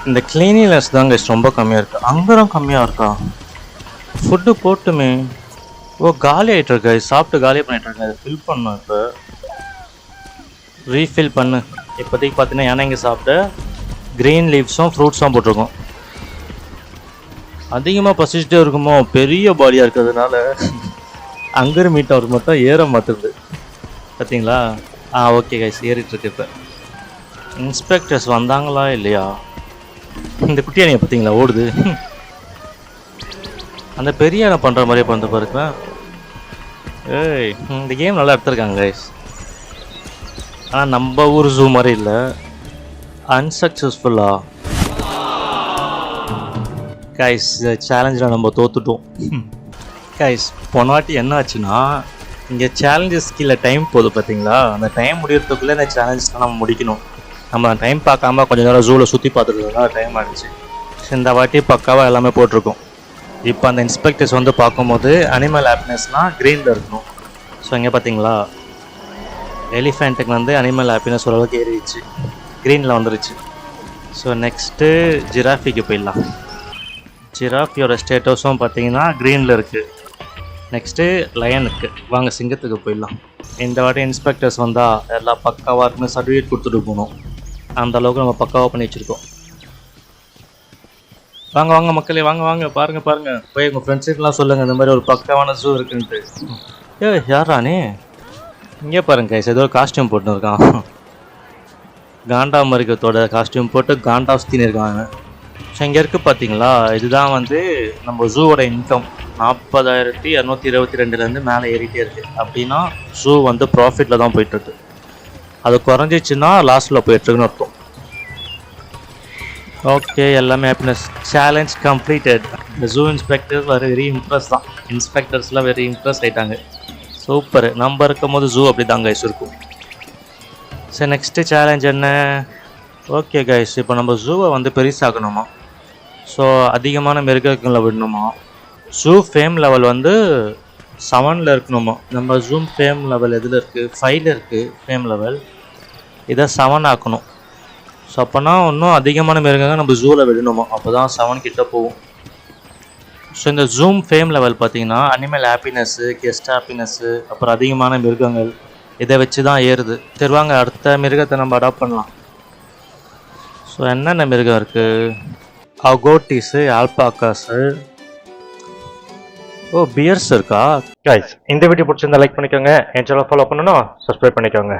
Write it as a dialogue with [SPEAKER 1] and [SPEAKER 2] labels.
[SPEAKER 1] இந்த கிளீனினஸ் தான் கைஸ் ரொம்ப கம்மியாக இருக்குது. அங்கெல்லாம் கம்மியாக இருக்கா? ஃபுட்டு போட்டுமே. ஓ காலி ஆகிட்டு இருக்கு, சாப்பிட்டு காலி பண்ணிட்டு இருக்கேன். ஃபில் பண்ணணும். இப்போ ரீஃபில் பண்ணு. இப்போதைக்கு பார்த்தீங்கன்னா ஏன்னா இங்கே சாப்பிட்டு க்ரீன் லீவ்ஸும் ஃப்ரூட்ஸும் போட்டிருக்கோம். அதிகமாக பசிச்சுட்டே இருக்குமோ, பெரிய பாடியாக இருக்கிறதுனால அங்கர் மீட் அவர் மட்டும் ஏற மாட்டுது. பார்த்தீங்களா? ஓகே கைஸ், ஏறிட்டுருக்கு. இப்போ இன்ஸ்பெக்டர்ஸ் வந்தாங்களா இல்லையா? இந்த குட்டியானியை பார்த்தீங்களா ஓடுது. அந்த பெரிய யானை பண்ணுற மாதிரியே பண்ண பாருங்க. ஏய், இந்த கேம் நல்லா எடுத்துருக்காங்க கைஸ். ஆனால் நம்ம ஊர் ஜூ மாதிரி இல்லை. அன்சக்ஸஸ்ஃபுல்லா கைஸ், சேலஞ்சில் நம்ம தோத்துட்டோம் கைஸ். போன வாட்டி என்ன ஆச்சுன்னா, இங்கே சேலஞ்சஸ் கீழே டைம் போகுது பார்த்தீங்களா? அந்த டைம் முடியறதுக்குள்ளே இந்த சேலஞ்சஸ்லாம் நம்ம முடிக்கணும். நம்ம டைம் பார்க்காம கொஞ்சம் நேரம் ஜூவில் சுற்றி பார்த்துட்டு டைம் ஆகிடுச்சு. இந்த வாட்டி பக்காவாக எல்லாமே போட்டிருக்கோம். இப்போ அந்த இன்ஸ்பெக்டர்ஸ் வந்து பார்க்கும்போது அனிமல் ஹாப்பினஸ்னால் க்ரீனில் இருக்கணும். ஸோ இங்கே பார்த்தீங்களா, எலிஃபெண்ட்டுக்கு வந்து அனிமல் ஹாப்பினஸ் ஓரளவுக்கு ஏறிடுச்சு, க்ரீனில் வந்துருச்சு. ஸோ நெக்ஸ்ட்டு ஜிராஃபிக்கு போயிடலாம். ஜிராஃபியோட ஸ்டேட்டஸும் பார்த்தீங்கன்னா க்ரீனில் இருக்குது. நெக்ஸ்ட்டு லயனுக்கு வாங்க, சிங்கத்துக்கு போயிடலாம். இந்த வாட்டி இன்ஸ்பெக்டர்ஸ் வந்தால் எல்லாம் பக்காவாக இருக்குன்னு சர்டிஃபிகேட் கொடுத்துட்டு போகணும். அந்த அளவுக்கு நம்ம பக்காவாக பண்ணி வச்சுருக்கோம். வாங்க வாங்க மக்களே, வாங்க வாங்க, பாருங்கள் போய் உங்கள் ஃப்ரெண்ட்ஸுக்கெலாம் சொல்லுங்கள் இந்த மாதிரி ஒரு பக்காவான ஜூ இருக்குன்ட்டு. யாரானே இங்கே பாருங்க கைஸ், ஏதோ காஸ்டியூம் போட்டுன்னு இருக்கான். காண்டா மரிக்கத்தோட காஸ்டியூம் போட்டு காண்டா சுற்றின்னு இருக்காங்க. ஸோ இங்கே இருக்குது பார்த்தீங்களா, இதுதான் வந்து நம்ம ஜூவோட இன்கம். 40,222 மேலே ஏறிட்டே இருக்குது. அப்படின்னா ஜூ வந்து ப்ராஃபிட்டில் தான் போயிட்டுருக்கு. அது குறைஞ்சிச்சுன்னா லாஸ்ட்டில் போயிட்டுருக்குன்னு அர்த்தம். ஓகே, எல்லாமே ஹாப்பினஸ். Challenge completed. இந்த ஜூ இன்ஸ்பெக்டர்ஸ் வெரி இம்ப்ரெஸ் தான். இன்ஸ்பெக்டர்ஸ்லாம் வெரி இம்ப்ரெஸ் ஆகிட்டாங்க. சூப்பர். நம்ம இருக்கும் போது ஜூ அப்படி தான் கைஸ் இருக்கும். சரி, நெக்ஸ்ட்டு சேலஞ்ச் என்ன? ஓகே கைஸ், இப்போ நம்ம ஜூவை வந்து பெருசாக்கணுமா? ஸோ அதிகமான மிருகங்களை விடணுமா? ஜூ ஃபேம் லெவல் வந்து 7 இருக்கணுமா? நம்ம ஜூம் ஃபேம் லெவல் எதில் இருக்குது? 5 இருக்குது ஃபேம் லெவல். இதை 7 ஆக்கணும். ஸோ அப்போனா இன்னும் அதிகமான மிருகங்கள் நம்ம ஜூவில் விடணுமா? அப்போ தான் 7 கிட்ட போகும். ஸோ இந்த ஜூம் ஃபேம் லெவல் பார்த்தீங்கன்னா அனிமல் ஹாப்பினஸ்ஸு, கெஸ்ட் ஹாப்பினஸ்ஸு, அப்புறம் அதிகமான மிருகங்கள், இதை வச்சு தான் ஏறுது. தெரிவாங்க, அடுத்த மிருகத்தை நம்ம அடாப்ட் பண்ணலாம். ஸோ என்னென்ன மிருகம் இருக்குது? அகோட்டிஸு, ஆல்பாக்காஸு, பியர்ஸ் இருக்கா? கைஸ், இந்த வீடியோ பிடிச்சிருந்தா லைக் பண்ணிக்கோங்க. என் சேனல் ஃபாலோ பண்ணணும், சப்ஸ்கிரைப் பண்ணிக்கோங்க.